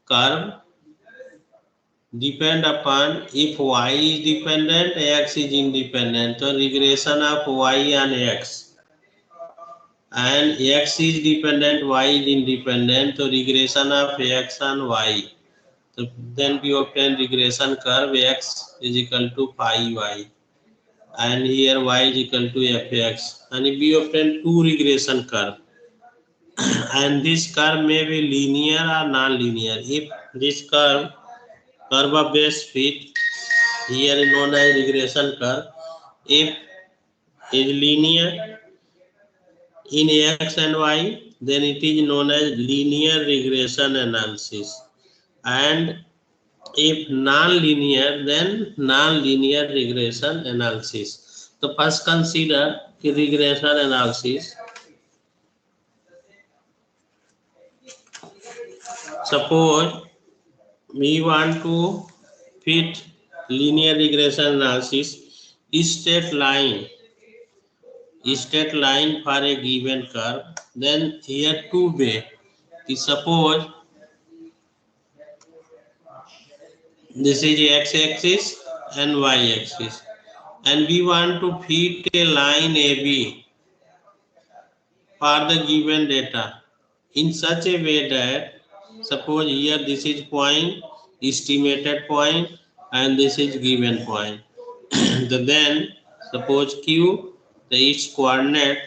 curve depend upon if y is dependent, x is independent. So regression of y on x, and x is dependent, y is independent. So regression of x on y. So then we obtain regression curve x is equal to phi y, and here y is equal to fx, and we obtain two regression curve. And this curve may be linear or non-linear. If this curve of base fit, here is known as regression curve. If is linear in x and y, then it is known as linear regression analysis. And if non-linear, then non-linear regression analysis. So first consider the regression analysis. Suppose we want to fit linear regression analysis straight line for a given curve. Then here two way. Suppose this is x-axis and y-axis, and we want to fit a line AB for the given data in such a way that, suppose here this is point, estimated point, and this is given point. Then suppose Q, its coordinate,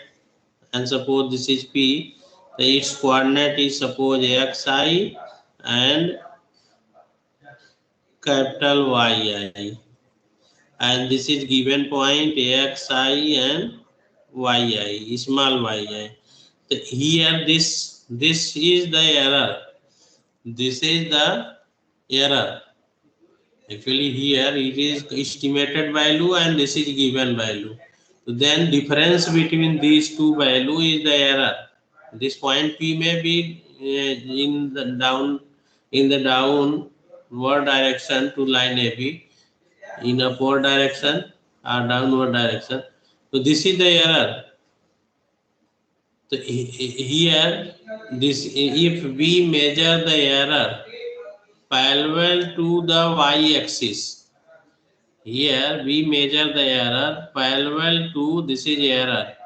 and suppose this is P, its coordinate is suppose xi and capital YI, and this is given point xi and yi, small yi. So here this is the error. This is the error. Actually here it is estimated value and this is given value. So then difference between these two value is the error. This point P may be in the downward direction to line AB, in upward direction or downward direction. So this is the error. So here this, if we measure the error parallel to the y-axis, here we measure the error parallel to, this is error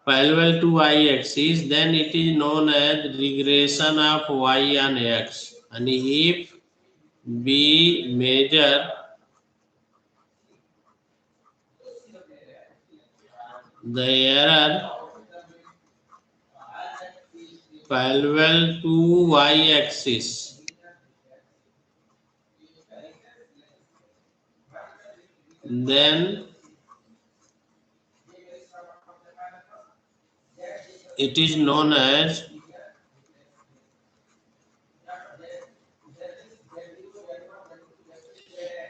parallel to y-axis, then it is known as regression of y on x. And if we measure the error parallel to y-axis, then it is known as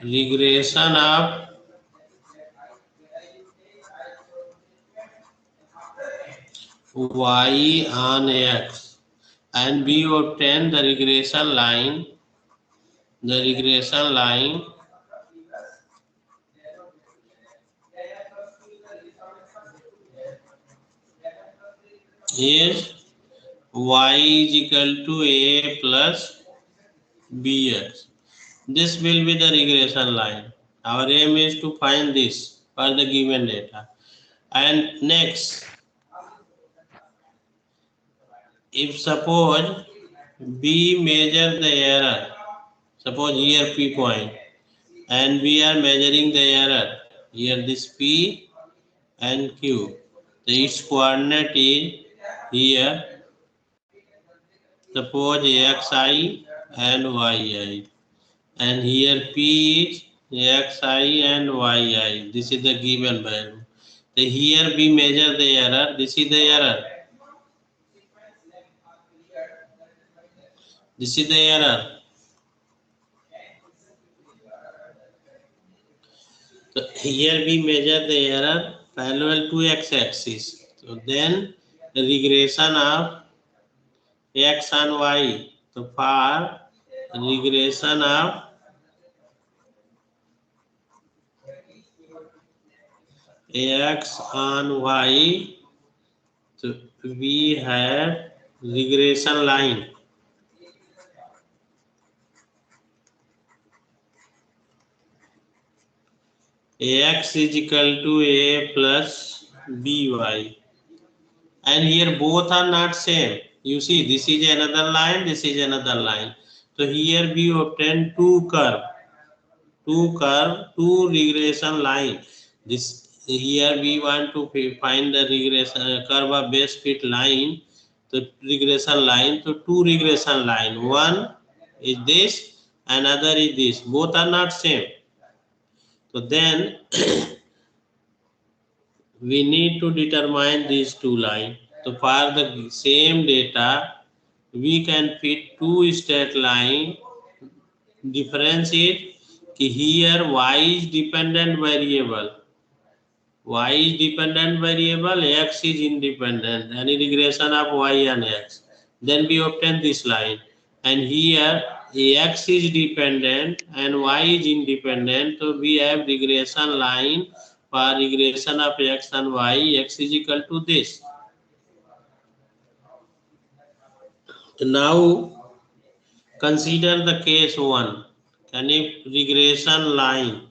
regression of y on x, and we obtain the regression line. The regression line is y is equal to a plus bx. This will be the regression line. Our aim is to find this for the given data. And next, if suppose we measure the error, suppose here P point, and we are measuring the error, here this P and Q. So its coordinate is here, suppose xi and yi, and here P is xi and yi. This is the given value. So here we measure the error. This is the error. This is the error. So here we measure the error parallel to x-axis. So then the regression of x and y. So for regression of x on y, so we have regression line. Ax is equal to a plus by, and here both are not same. You see, this is another line, this is another line. So here we obtain two regression line. This here we want to find the regression curve of base fit line, the regression line. So two regression line, one is this, another is this, both are not same. So then we need to determine these two lines. So for the same data, we can fit two straight line. Difference is here y is dependent variable. Y is dependent variable, x is independent. Any regression of y and x. Then we obtain this line. And here x is dependent and y is independent. So we have regression line for regression of x and y. X is equal to this. Now consider the case 1. Any regression line.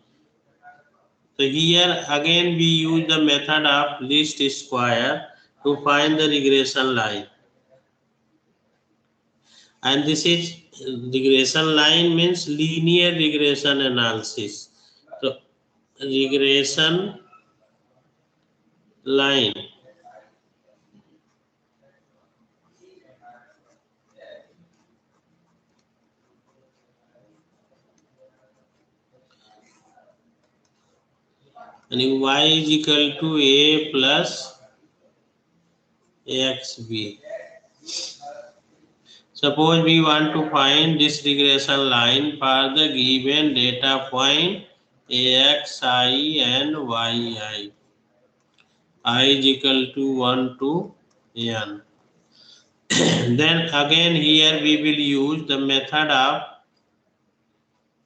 So here again we use the method of least square to find the regression line. And this is regression line means linear regression analysis. So regression line. And y is equal to a plus xb. Suppose we want to find this regression line for the given data point axi and yi. I is equal to 1 to n. Then again here we will use the method of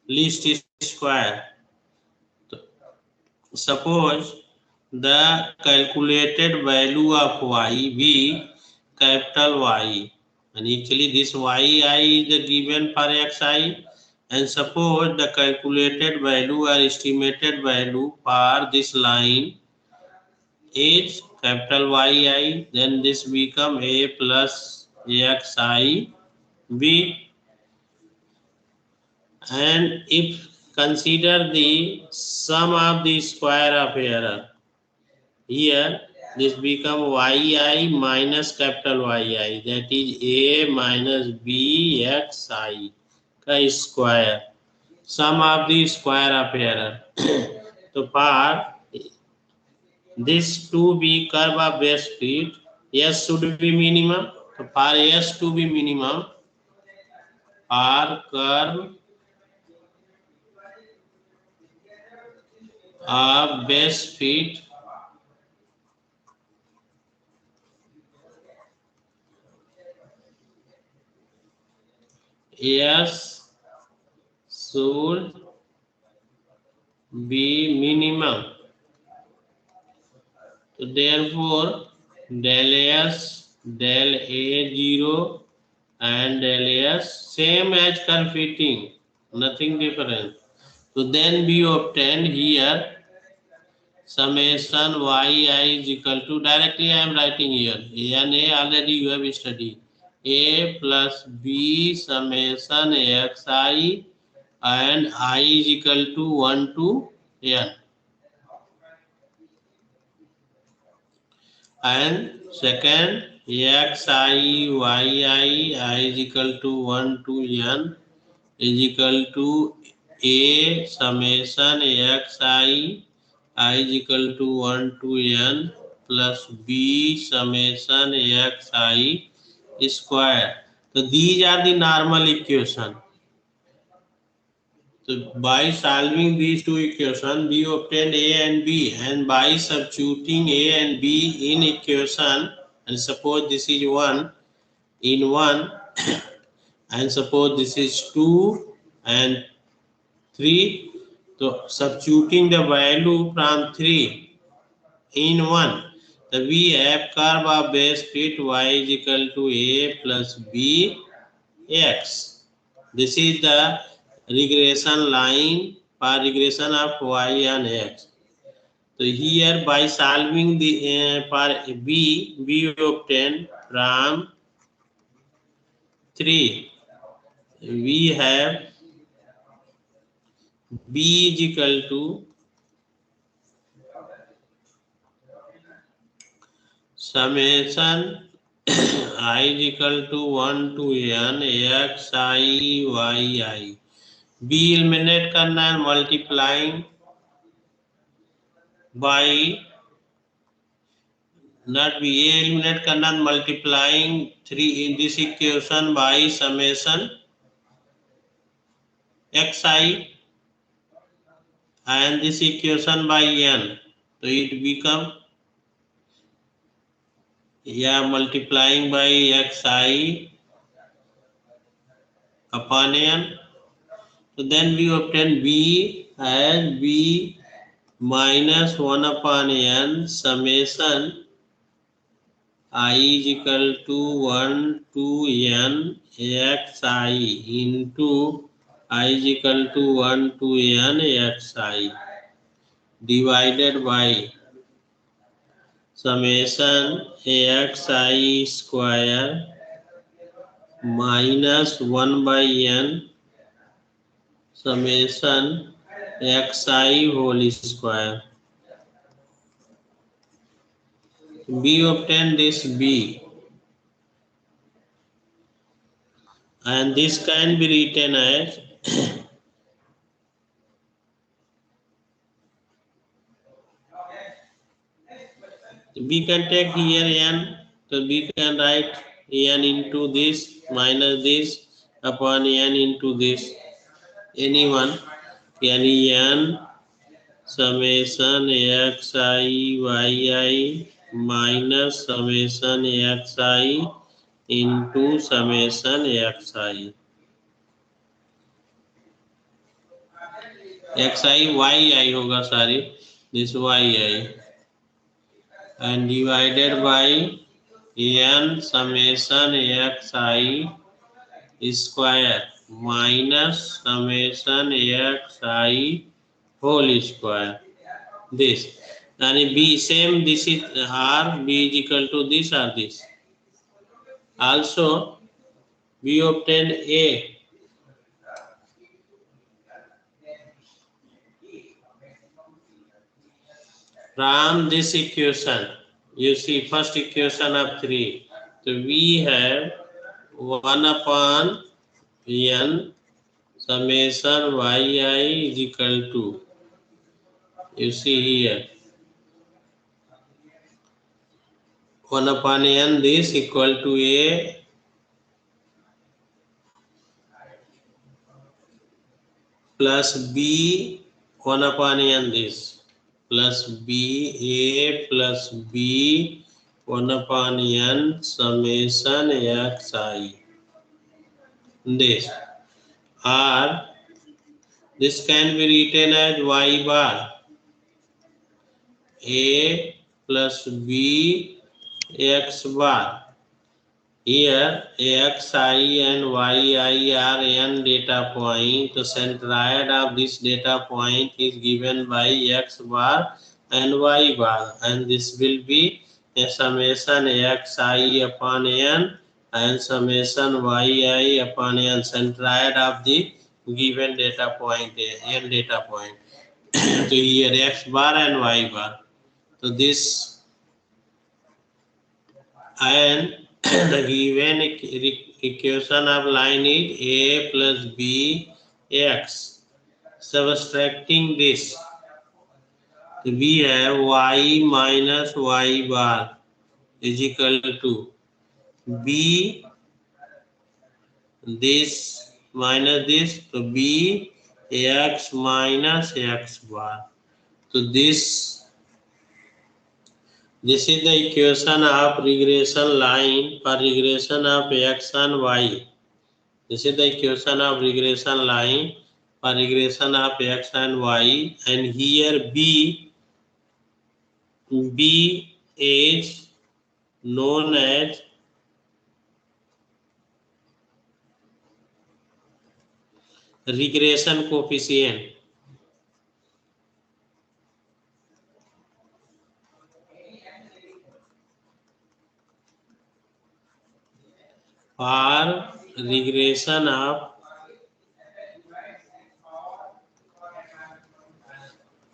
least square. Suppose the calculated value of y be capital Y, and actually this yi is the given for xi, and suppose the calculated value or estimated value for this line is capital YI, then this become a plus xi b. And if consider the sum of the square of error, here this become yi minus capital YI, that is a minus b xi ka square, sum of the square of error. So for this to be curve of base fit, s should be minimum. So for s to be minimum, r curve of base fit s should be minimum. So therefore del s, del a0 and del s same as curve fitting, nothing different. So then we obtain here summation yi is equal to, directly I am writing here, a and a already you have studied, a plus b summation xi and I is equal to 1 to n. And second xi yi I is equal to 1 to n is equal to a summation xi I is equal to 1 to n plus b summation xi square. So these are the normal equation. So by solving these two equations, we obtained a and b, and by substituting a and b in equation, and suppose this is 1 in 1 and suppose this is 2 and 3, so substituting the value from 3 in 1, we have curve of base fit y is equal to a plus b x. This is the regression line for regression of y and x. So here by solving the for b, we obtain from 3. We have b is equal to summation I is equal to 1 to n x I y I. b eliminate करना है multiplying by not b a eliminate करना है multiplying 3 in this equation by summation xi and this equation by n. So it become multiplying by xi upon n. So then we obtain b as b minus 1 upon n summation I is equal to 1 to n xi into I is equal to 1 to n xi divided by summation xi square minus 1 by n summation xi whole square. We obtain this b, and this can be written as we can take here n, so we can write n into this minus this upon n into this, anyone, n summation xi yi minus summation xi into summation xi. xi yi होगा सारी, this yi and divided by n summation xi square minus summation xi whole square. This and b same, this is r, b is equal to this or this. Also we obtain a. From this equation, you see first equation of 3. So we have 1 upon n summation yi is equal to, you see here, 1 upon n this equal to a plus b 1 upon n this plus b a plus b 1 upon n summation xi. This or this can be written as y bar a plus b x bar. Here xi and yi are n data point. The centroid of this data point is given by x bar and y bar, and this will be a summation xi upon n and summation yi upon n, centroid of the given data point, n data point. So here x bar and y bar. So this and the given equation of line is a plus b x. Subtracting this, we have y minus y bar is equal to b this minus this, so b x minus x bar. So this is the equation of regression line for regression of x and y. This is the equation of regression line for regression of x and y, and here b is known as regression coefficient. For regression of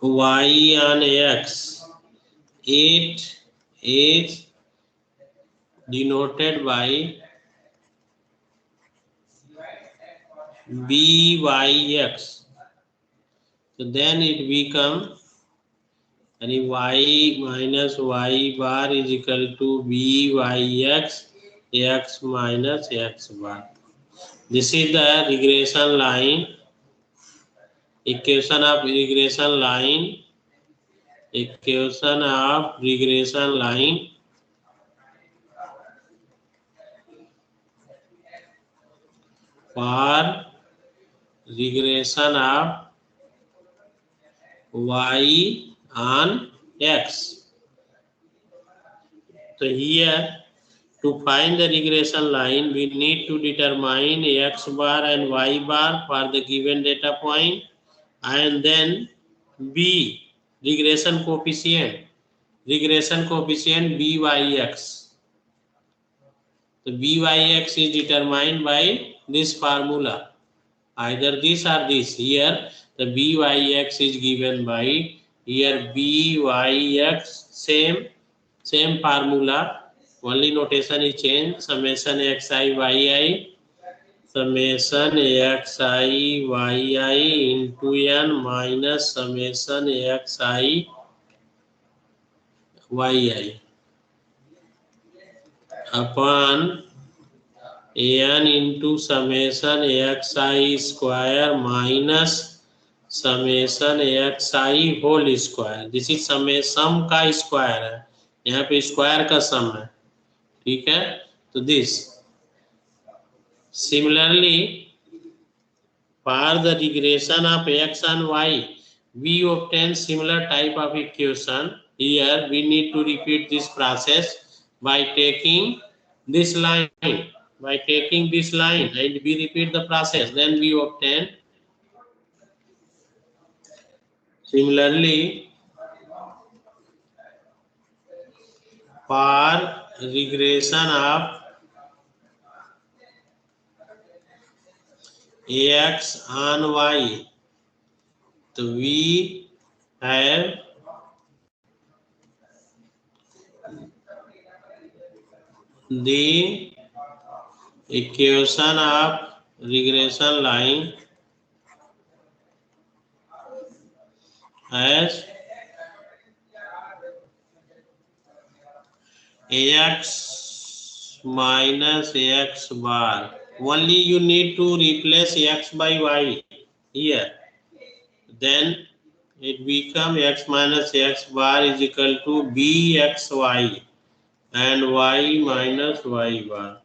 y on x, it is denoted by byx. So then it become y minus y bar is equal to byx x minus x bar. This is the regression line, equation of regression line, equation of regression line for regression of y on x. So here to find the regression line, we need to determine x bar and y bar for the given data point, and then b regression coefficient byx. The byx is determined by this formula, either this or this. Here the byx is given by here byx, same formula, only notation is changed, summation xi yi, summation xi yi into n minus summation xi yi upon n into summation xi square minus summation xi whole square. This is सम का square है, यहाँ पे square का सम है, ठीक है. तो this similarly for the regression of x and y, we obtain similar type of equation. Here we need to repeat this process by taking this line, and we repeat the process, then we obtain. Similarly for regression of x on y, so we have the equation of regression line as ax minus x bar. Only you need to replace x by y here, then it become x minus x bar is equal to bxy and y minus y bar,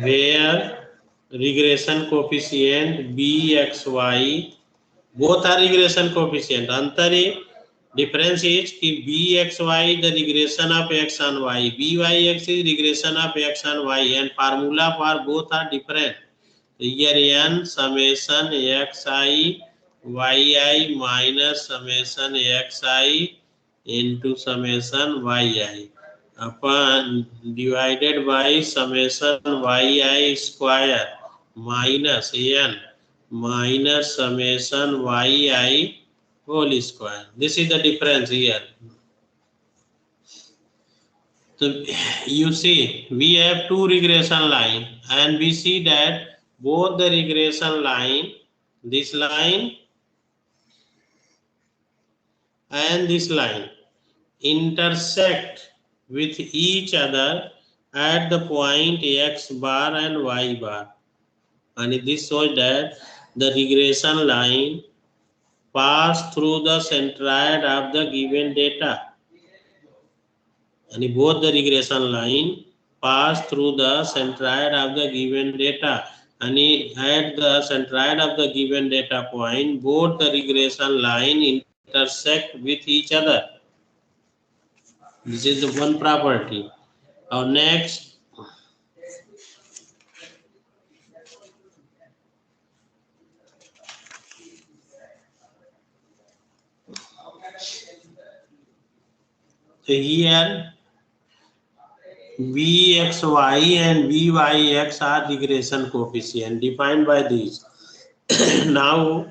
where regression coefficient bxy, both are regression coefficient. Antar difference is कि bxy the regression of x and y, byx is regression of x and y, and formula for both are different. Here n summation xi yi minus summation xi into summation yi upon divided by summation yi square minus n minus summation yi whole square. This is the difference here. So you see we have two regression line, and we see that both the regression line, this line and this line, intersect with each other at the point x bar and y bar, and this shows that the regression line pass through the centroid of the given data, and both the regression line pass through the centroid of the given data, and at the centroid of the given data point both the regression line intersect with each other. This is the one property. Our next, so here Vxy and Vyx are regression coefficient defined by these. Now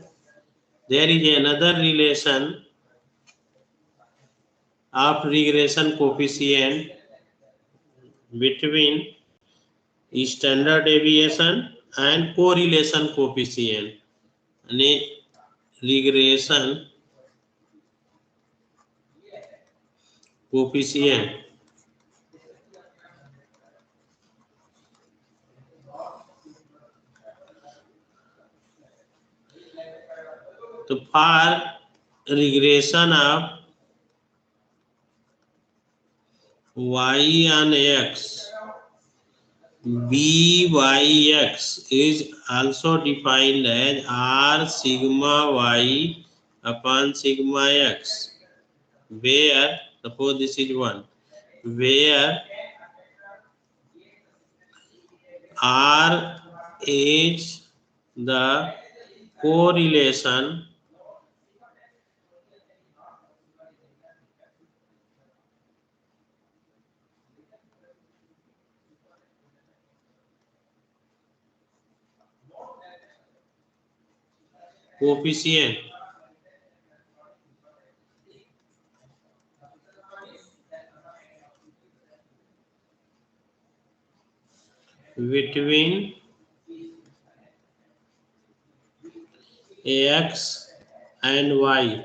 there is another relation of regression coefficient between standard deviation and correlation coefficient. And regression coefficient so for regression of y and x, Byx is also defined as R sigma y upon sigma x, where, suppose this is 1, where R is the correlation coefficient between x and y,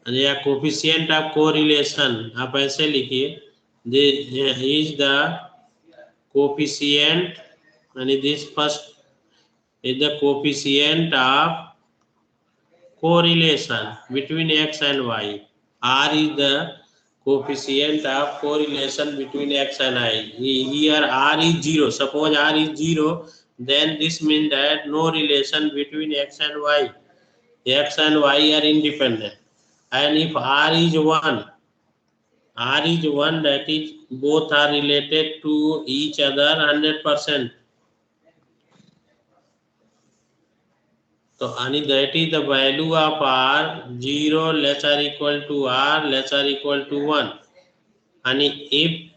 या coefficient of correlation आप ऐसे लिखिए, this is the coefficient यानी this first is the coefficient of correlation between x and y. R is the coefficient of correlation between x and y. Here R is 0. Suppose R is 0, then this means that no relation between x and y. X and y are independent. And if R is 1, that is both are related to each other 100%. So, and that is the value of R 0 less or equal to R less or equal to 1. And if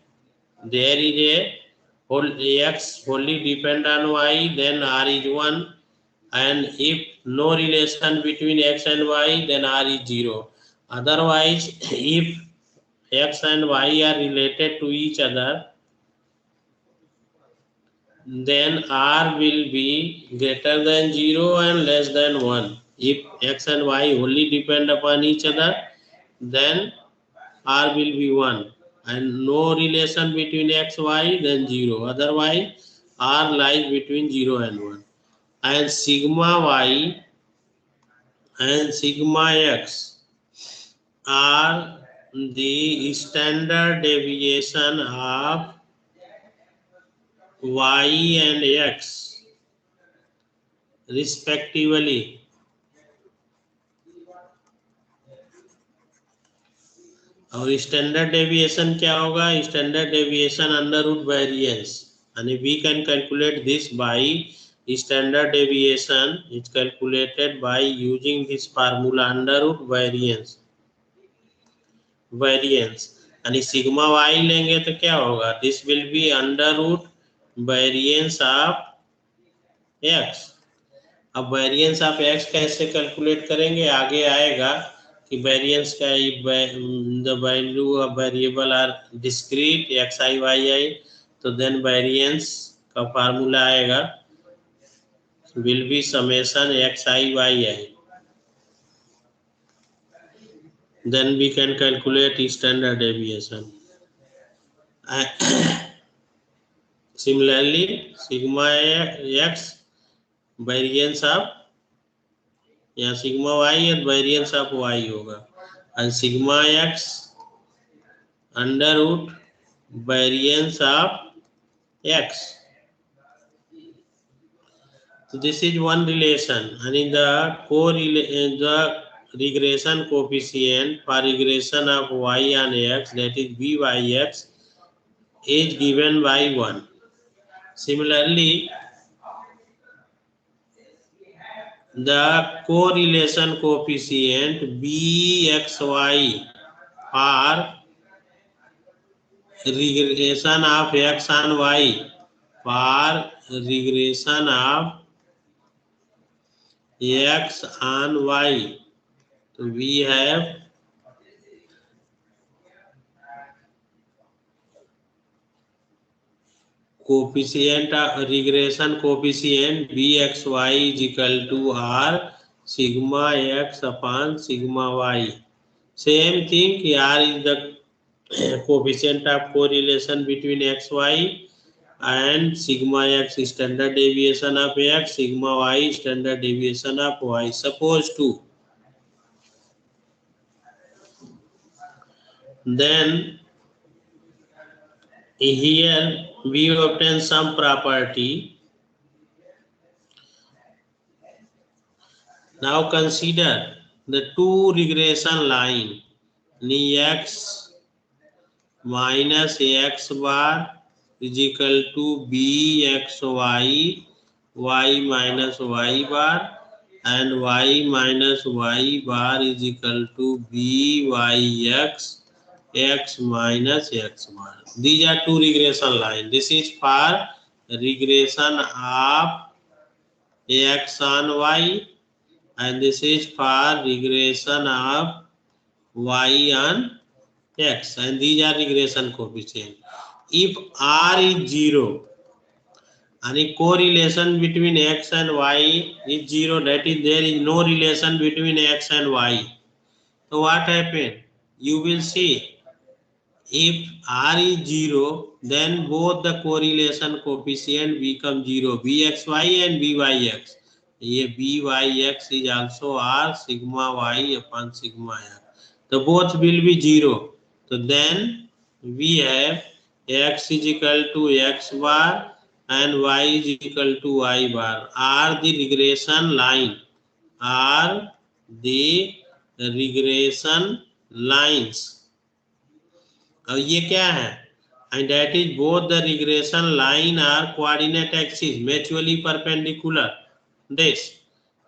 there is a whole x wholly depend on y, then R is 1. And if no relation between x and y, then R is 0. Otherwise, if x and y are related to each other, then R will be greater than 0 and less than 1. If x and y only depend upon each other, then R will be 1. And no relation between x, y, then 0. Otherwise, R lies between 0 and 1. And sigma y and sigma x are the standard deviation of y and x respectively. और standard deviation क्या होगा? Standard deviation under root variance, and we can calculate this by standard deviation is calculated by using this formula under root variance. and sigma y लेंगे तो क्या होगा? This will be under root variance of x. अब variance of x कैसे calculate करेंगे? आगे आएगा कि वेरिएंस का the value of variable are discrete x i y i, तो देन वेरिएंस का फार्मूला आएगा will be summation x i y i, then we can calculate standard deviation. Similarly sigma x variance of, यहाँ sigma y और variance of y होगा, and sigma x under root variance of x. So this is one relation, and in the regression coefficient for regression of y on x, that is byx, is given by 1. Similarly, the correlation coefficient bxy for regression of x on y, for regression of x on y. So we have coefficient of regression coefficient bxy is equal to r sigma x upon sigma y. Same thing, r is the coefficient of correlation between xy, and sigma x standard deviation of x, sigma y standard deviation of y. Suppose to, then here we obtain some property. Now consider the two regression line x minus x bar is equal to bxy, y minus y bar, and y minus y bar is equal to byx, x minus x bar. These are two regression lines. This is for regression of x on y, and this is for regression of y on x, and these are regression coefficient. If r is 0 and a correlation between x and y is 0, that is there is no relation between x and y. So what happened? You will see, if r is 0, then both the correlation coefficient become 0, bxy and byx. ये byx is also r sigma y upon sigma x. So both will be 0. So then we have x is equal to x bar and y is equal to y bar. Are the regression line. Are the regression lines. अब ये क्या है? And that is both the regression line are coordinate axis mutually perpendicular. This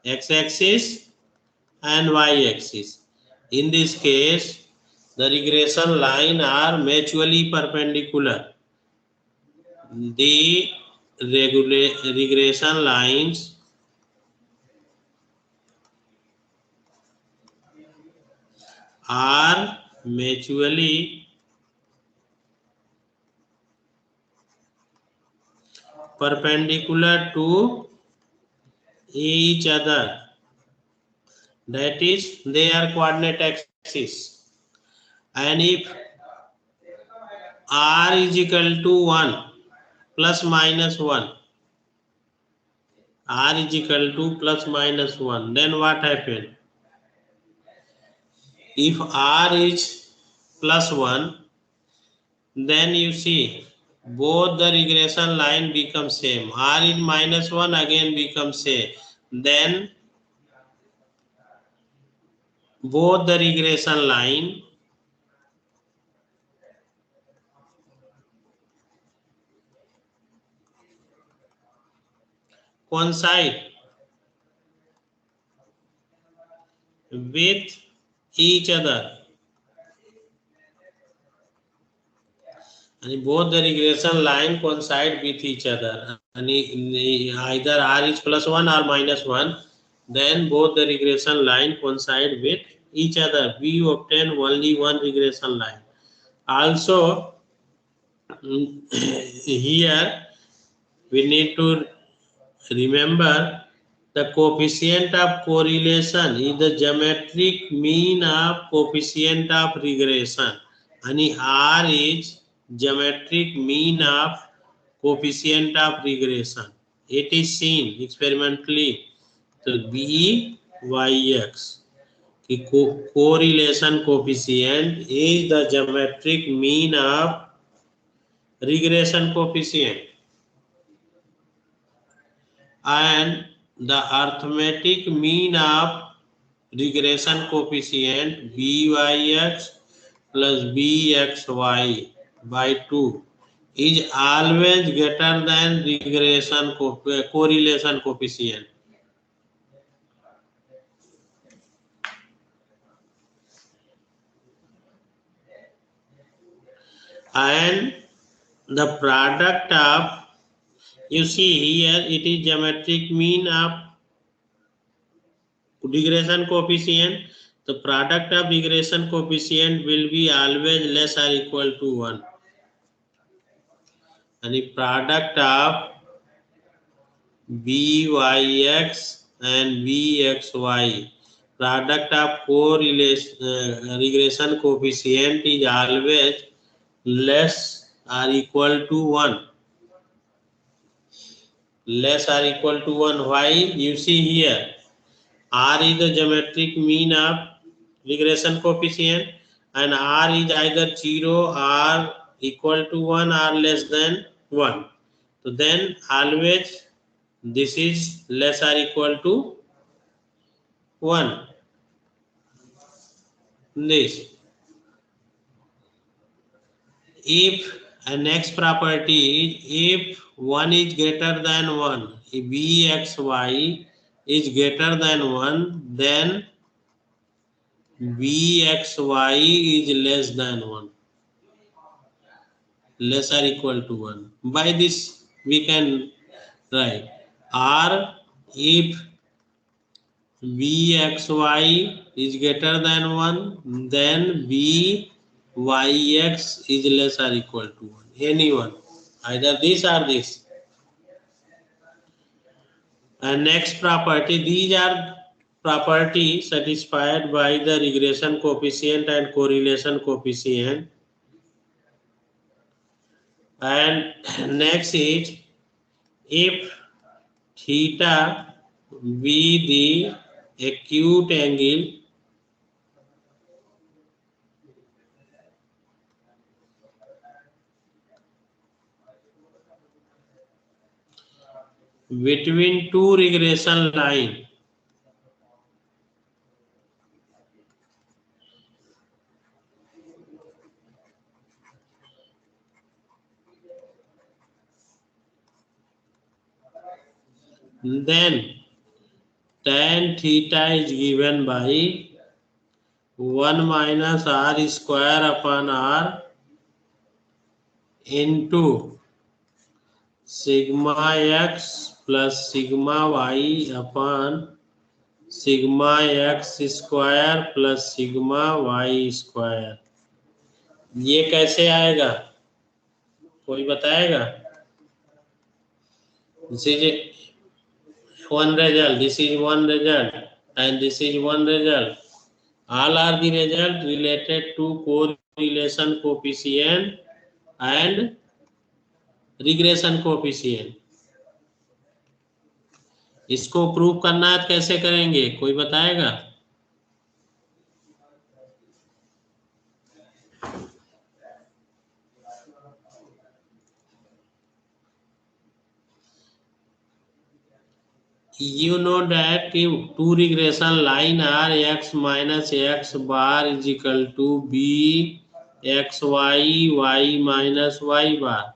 x-axis and y-axis. In this case, the regression line are mutually perpendicular. The regression lines are mutually perpendicular to each other. That is, they are coordinate axis. And if r is equal to 1 plus minus 1, r is equal to plus minus 1, then what happened? If r is plus 1, then you see both the regression line become same. R is minus 1 again becomes same. Then both the regression line coincide with each other. And both the regression line coincide with each other. And either r is plus 1 or minus 1, then both the regression line coincide with each other. We obtain only one regression line. Also, here we need to remember the coefficient of correlation is the geometric mean of coefficient of regression. And r is geometric mean of coefficient of regression. It is seen experimentally. So byx, the correlation coefficient is the geometric mean of regression coefficient, and the arithmetic mean of regression coefficient byx plus bxy by 2 is always greater than regression correlation coefficient. And the product of, you see here, it is geometric mean of regression coefficient. The product of regression coefficient will be always less or equal to 1. And the product of byx and bxy, product of correlation regression coefficient is always less or equal to 1. Less or equal to 1. Why? You see here, R is the geometric mean of regression coefficient, and R is either 0 or equal to 1 or less than 1. So then always this is less or equal to 1. This. If a next property is if 1 is greater than 1, if bxy is greater than 1, then bxy is less than 1, less or equal to 1. By this we can write R if bxy is greater than 1, then byx is less or equal to 1. Any one, either this or this. And next property, these are properties satisfied by the regression coefficient and correlation coefficient. And next is if theta be the acute angle between two regression lines, then tan theta is given by 1 minus r square upon r into sigma x plus sigma y upon sigma x square plus sigma y square. ये कैसे आएगा, कोई बताएगा? This is one result, this is one result, and this is one result. All are the result related to correlation coefficient and regression coefficient. इसको prove करना है कैसे करेंगे, कोई बताएगा? You know that if two regression line are x minus x bar is equal to b xy y minus y bar,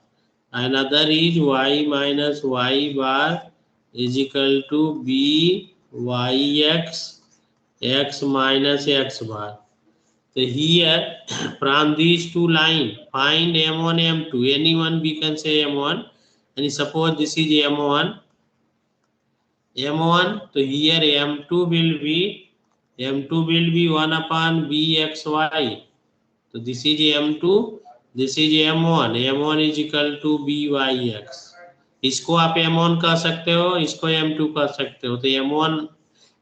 another is y minus y bar is equal to b yx x minus x bar. So here from these two lines find m1 m2, anyone we can say m1, and suppose this is m1, so here m2 will be 1 upon bxy. So this is m2, this is m1 is equal to byx. इसको आप m1 कह सकते हो, इसको m2 कह सकते हो. तो m1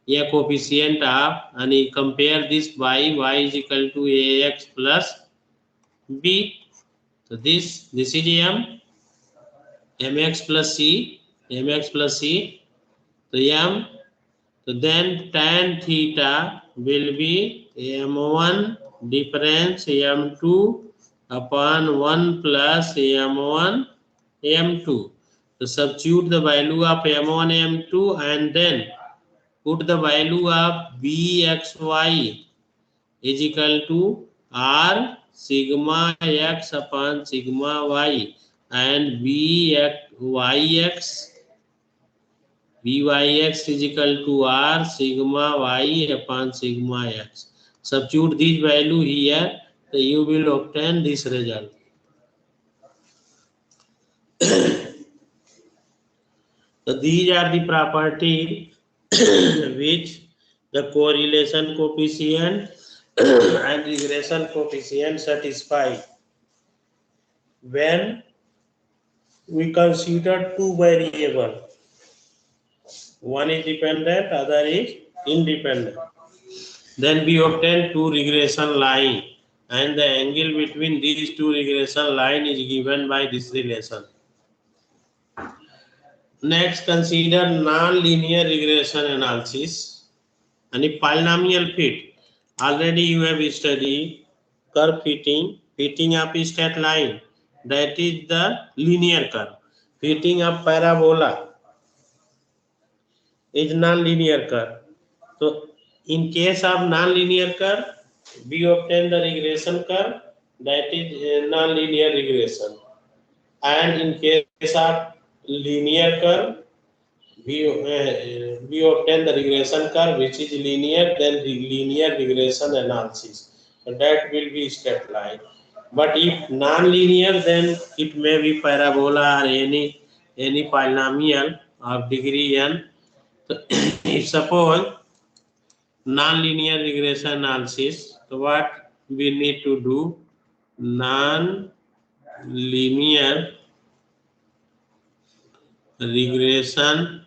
ये कोफिशिएंट आप यानी compare this by y is equal to ax plus b. तो this is mx plus c, so m, so then tan theta will be m1 difference m2 upon 1 plus m1 m2. So substitute the value of m1 m2 and then put the value of bxy is equal to r sigma x upon sigma y, and byx is equal to r sigma y upon sigma x. Substitute this value here, so you will obtain this result. So these are the property which the correlation coefficient and regression coefficient satisfy when we consider two variables. One is dependent, other is independent. Then we obtain two regression line, and the angle between these two regression line is given by this relation. Next, consider non-linear regression analysis and a polynomial fit. Already you have studied curve fitting of a straight line, that is the linear curve. Fitting of parabola is non-linear curve. So in case of non-linear curve, we obtain the regression curve, that is non-linear regression. And in case of linear curve, we obtain the regression curve which is linear, then the linear regression analysis. So that will be straight line. But if non-linear, then it may be parabola or any polynomial of degree n. So if suppose non-linear regression analysis, so what we need to do? Non-linear regression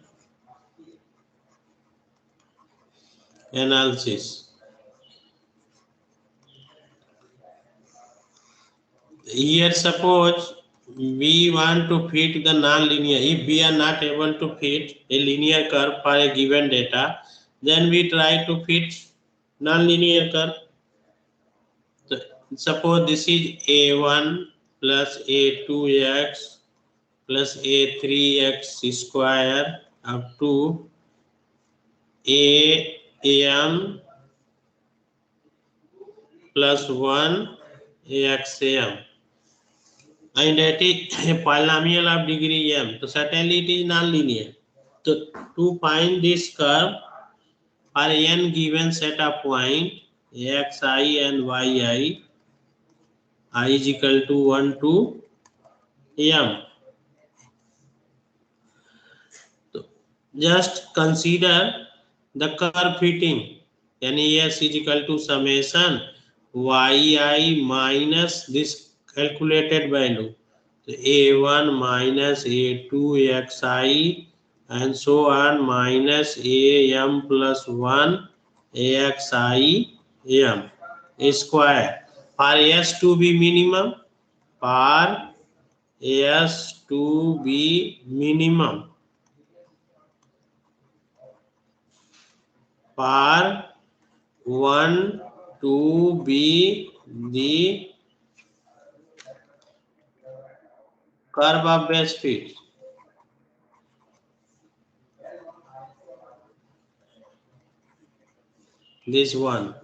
analysis. Here suppose we want to fit the non-linear. If we are not able to fit a linear curve for a given data, then we try to fit non-linear curve. So, suppose this is a1 plus a2x plus a3x square up to am plus 1 axm, and that is a polynomial of degree m. So certainly it is non-linear. So to find this curve for n given set of point xi and yi, I is equal to 1 to m. So just consider the curve fitting. NES is equal to summation yi minus this calculated value. So a1 minus a2 xi and so on minus am plus 1 axi am square. For s to be minimum, for s to be minimum, for 1 to be the curve of best fit. This one.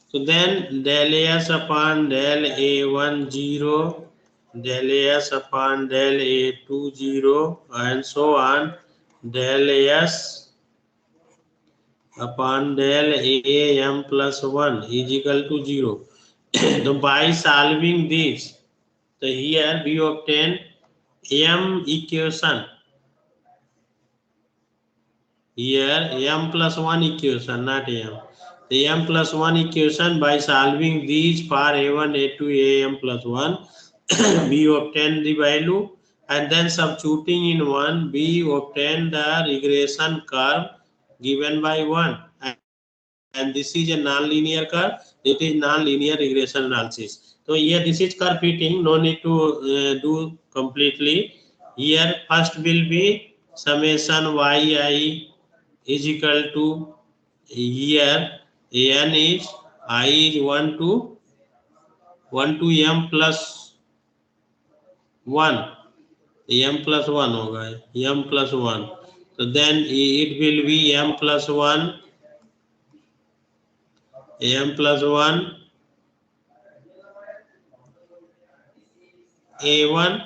So then del S upon del A1 0, del S upon del A2 0, and so on, del S upon del AM plus 1 is equal to 0. So by solving this, so here we obtain M equation. Here M plus 1 equation, not M. The M plus 1 equation, by solving these for A1, A2, AM plus 1, we obtain the value, and then substituting in 1, we obtain the regression curve given by 1. And this is a non-linear curve. It is non-linear regression analysis. So here this is curve fitting. No need to do completely. Here first will be summation yi is equal to, here an is I is 1 to m plus 1. m plus 1 होगा, m plus 1. So then it will be m plus 1 a1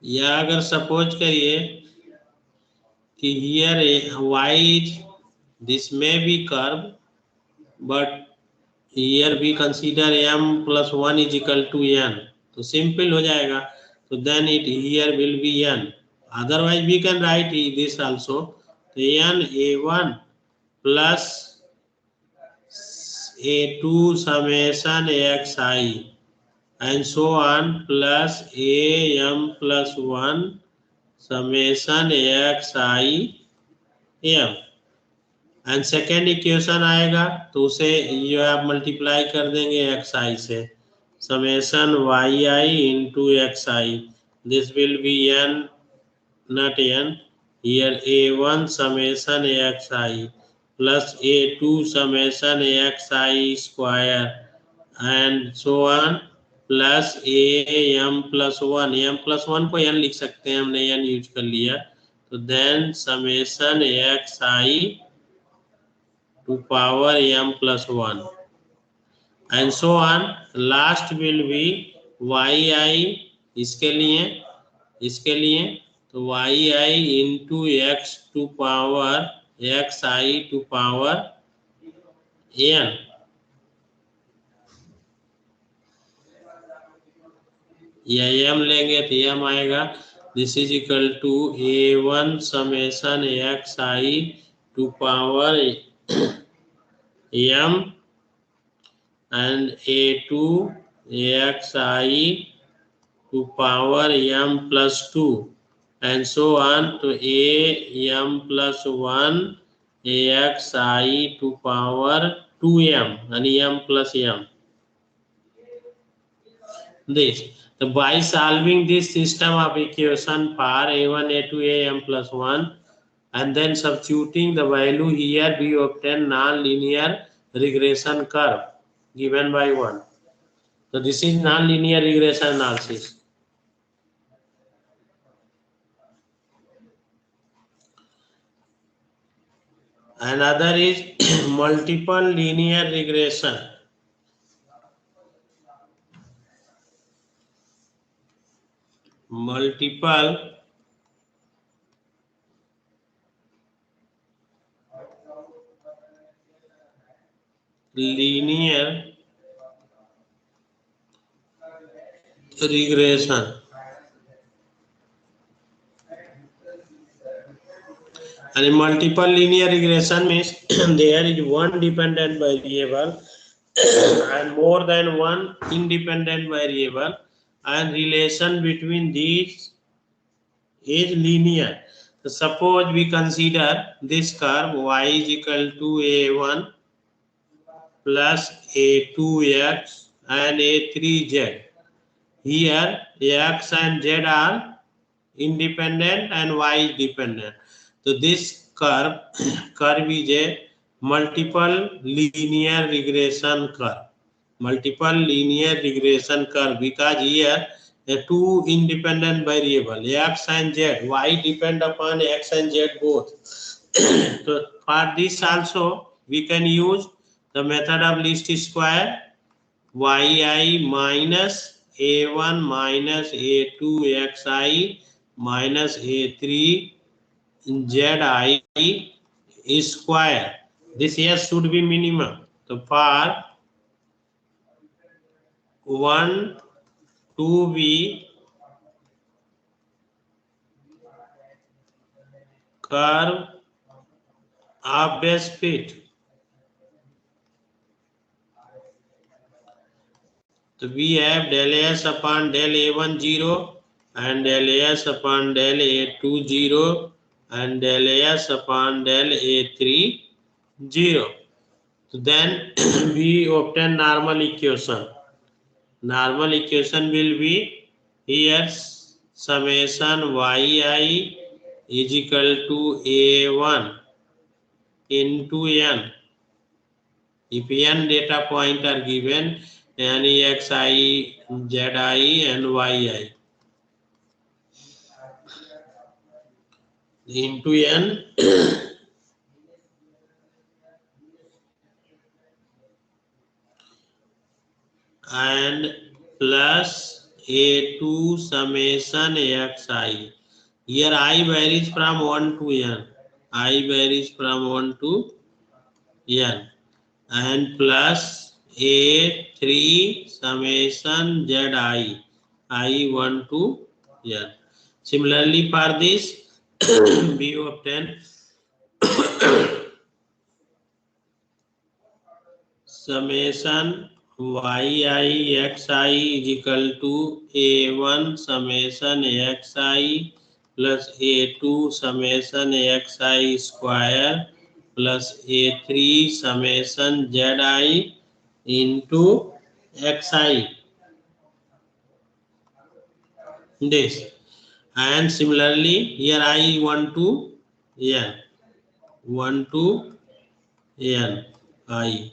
या अगर suppose करिए कि here y is, this may be curve, but here we consider m plus 1 is equal to n, तो simple हो जाएगा. तो then it here will be n. Otherwise we can write this also. तो n a1 plus a2 summation xi and so on plus am plus 1 summation xi m. And second equation आएगा तो उसे ये आप multiply कर देंगे xi से, summation yi into xi. This will be n not n, here a1 summation xi plus a2 summation xi square and so on plus am plus 1. m plus 1 को n लिख सकते हैं, हमने n यूज कर लिया. तो then summation xi to power m plus 1 and so on. Last will be yi, इसके लिए तो yi into x to power xi to power n. या m लेंगे तो m आएगा. This is equal to a1 summation xi to power m and a2 xi to power m plus 2 and so on to am plus 1 axi to power 2m and m plus m. This. So by solving this system of equation for a1, a2, am plus 1 and then substituting the value here, we obtain non-linear regression curve given by 1. So this is non-linear regression analysis. Another is multiple linear regression. Multiple linear regression. And in multiple linear regression means there is one dependent variable and more than one independent variable, and relation between these is linear. So suppose we consider this curve y is equal to a1 plus a2x and a3z. Here x and z are independent and y is dependent. So this curve is a multiple linear regression curve. Multiple linear regression curve because here the two independent variable x and z, y depend upon x and z both. So for this also we can use the method of least square, yi minus a1 minus a2 xi minus a3 zi is square. This here should be minimum. So for 1 to be curve of best fit. So we have del s upon del a1 0 and del s upon del a2 0 and del s upon del a3 0. So then we obtain normal equation. Normal equation will be here summation yi is equal to a1 into n. If n data point are given, any xi, zi, and yi into n and plus a2 summation xi. Here I varies from 1 to n. I varies from 1 to n. And plus a3 summation zi. I1 to n. Similarly, for this, we obtain summation yi xi is equal to a1 summation xi plus a2 summation xi square plus a3 summation zi into xi. This. And similarly, here I 1 to n. 1 to n I.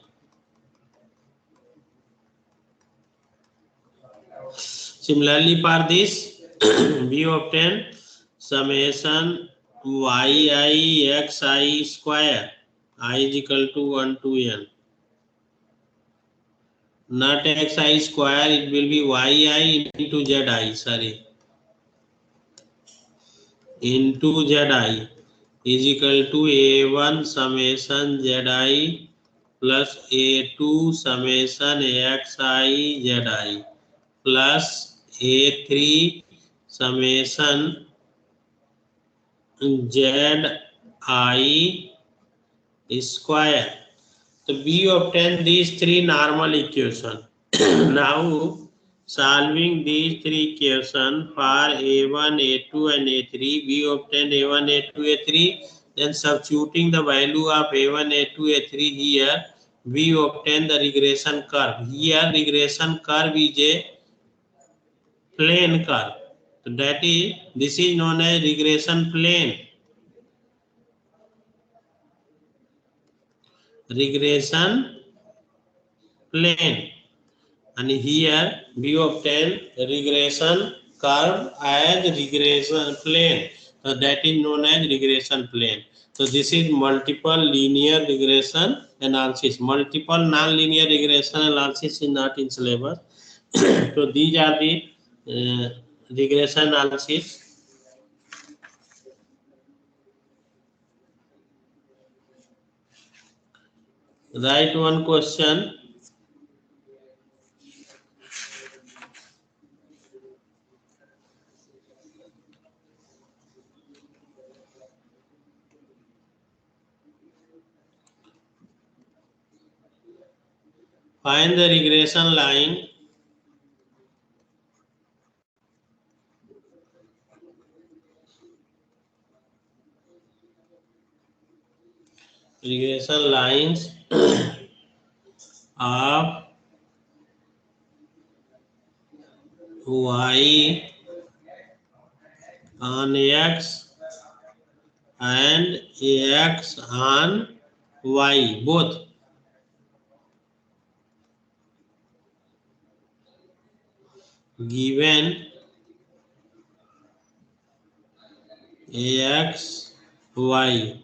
Similarly, for this, we obtain summation yi xi square I is equal to 1 to n. Not xi square, it will be yi into zi, sorry. Into zi is equal to a1 summation zi plus a2 summation xi zi plus a3 summation zi square. So we obtain these three normal equations. Now solving these three equations for a1, a2 and a3, we obtain a1, a2, a3. Then substituting the value of a1, a2, a3 here, we obtain the regression curve. Here regression curve is a plane curve. So that is, this is known as regression plane. Regression plane. And here we obtain regression curve as regression plane. So that is known as regression plane. So this is multiple linear regression analysis. Multiple non-linear regression analysis is not in syllabus. So these are the regression analysis. Write one question. Find the regression line lines of y on x and x on y both. Given ax y,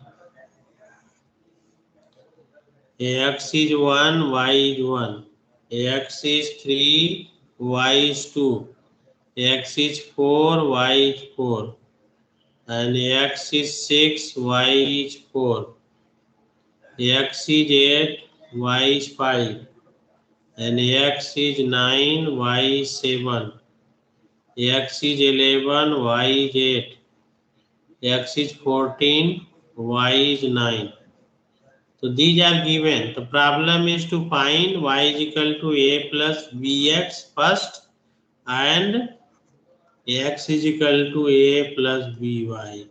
ax is 1, y is 1, ax is 3, y is 2, x is 4, y is 4, and x is 6, y is 4, x is 8, y is 5, and x is 9, y is 7, x is 11, y is 8, x is 14, y is 9. So these are given. The problem is to find y is equal to a plus bx first and x is equal to a plus by.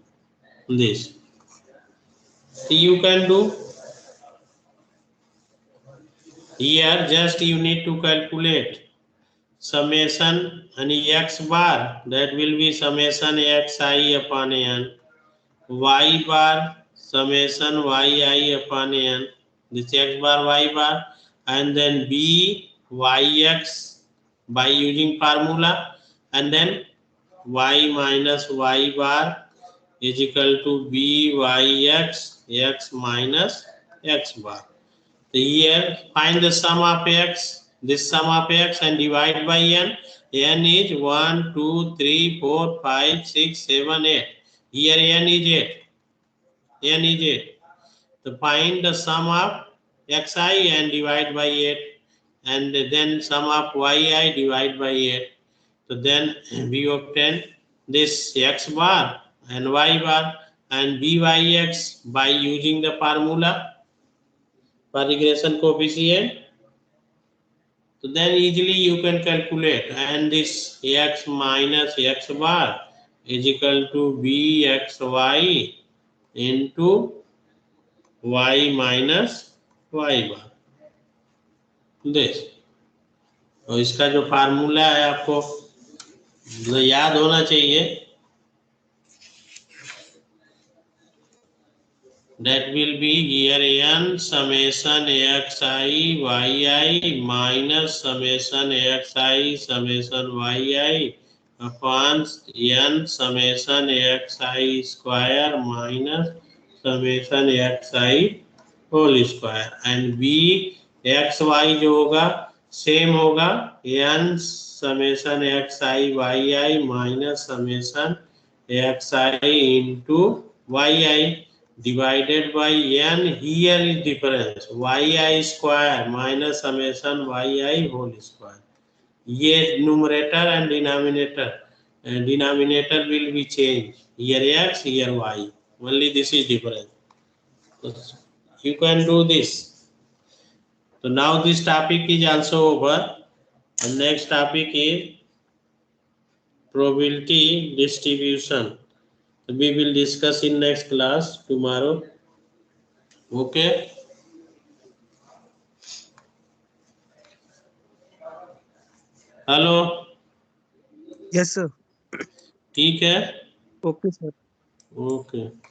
This. So you can do. Here just you need to calculate summation and x bar, that will be summation xi upon n, y bar summation yi upon n, this x bar y bar, and then b yx by using formula, and then y minus y bar is equal to b yx x minus x bar. So here find the sum of x, this sum of x, and divide by n. N is 1, 2, 3, 4, 5, 6, 7, 8. Here n is 8. N is 8. So find the sum of xi and divide by 8, and then sum of yi divide by 8. So then we obtain this x bar and y bar and byx by using the formula for regression coefficient. So then easily you can calculate, and this x minus x bar is equal to bxy into y minus y bar. this और इसका जो formula है आपको याद होना चाहिए, that will be here n summation xi yi minus summation xi summation yi upon n summation xi square minus summation xi whole square, and b xy जो होगा सेम होगा n summation xi yi minus summation xi into yi divided by n. Here is difference yi square minus summation yi whole square. ये numerator and denominator will be changed, here x, here y, only this is difference. So you can do this. So now this topic is also over. The next topic is probability distribution. So we will discuss in next class tomorrow. Okay. Hello. Yes sir. ठीक है. Okay sir. Okay.